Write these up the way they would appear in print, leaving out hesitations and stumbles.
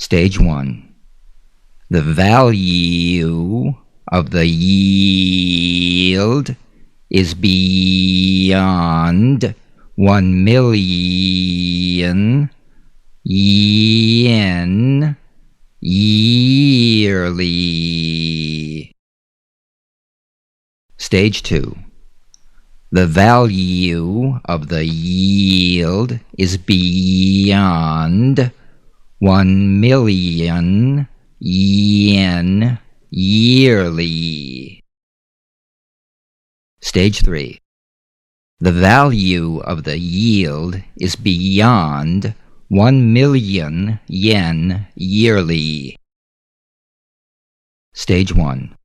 Stage 1. The value of the yield is beyond 1,000,000 yen yearly. Stage 2. The value of the yield is beyond 1,000,000 yen yearly. Stage 3. The value of the yield is beyond 1,000,000 yen yearly. Stage 1.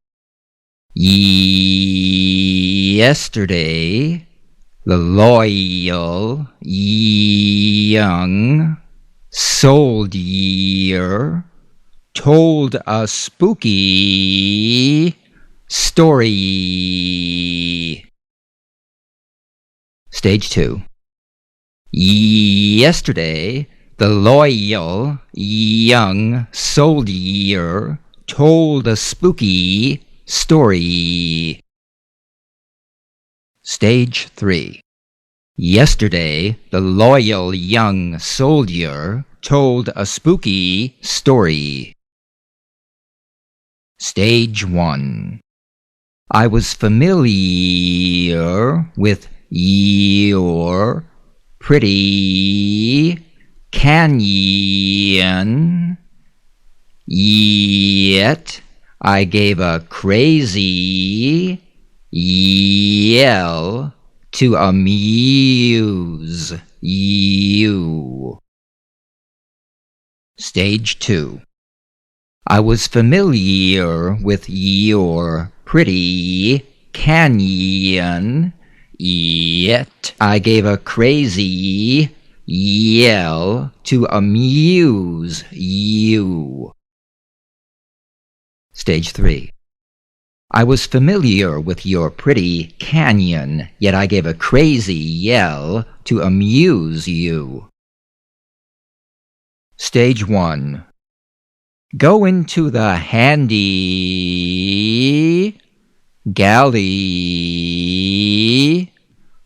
Yesterday, the loyal young soldier told a spooky story. Stage 2. Yesterday, the loyal young soldier told a spooky story. Stage 3. Yesterday, the loyal young soldier told a spooky story. Stage 1. I was familiar with your pretty canyon, yet I gave a crazy yell to amuse you. Stage 2. I was familiar with your pretty canyon, yet I gave a crazy yell to amuse you. Stage 3. I was familiar with your pretty canyon, yet I gave a crazy yell to amuse you. Stage 1. Go into the handy galley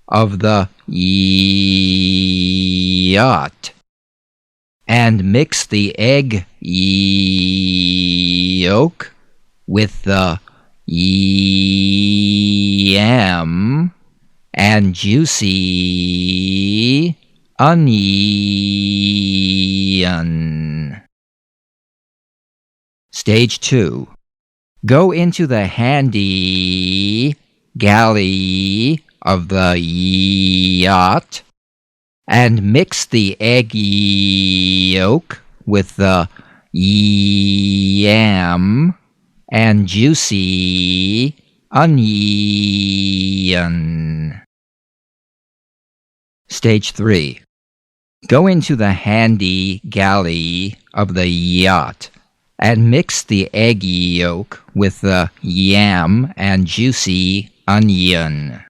of the yacht and mix the egg yolk with the yam and juicy onion. Stage 2. Go into the handy galley of the yacht and mix the egg yolk with the yam and juicy onion. Stage 3. Go into the handy galley of the yacht and mix the egg yolk with the yam and juicy onion.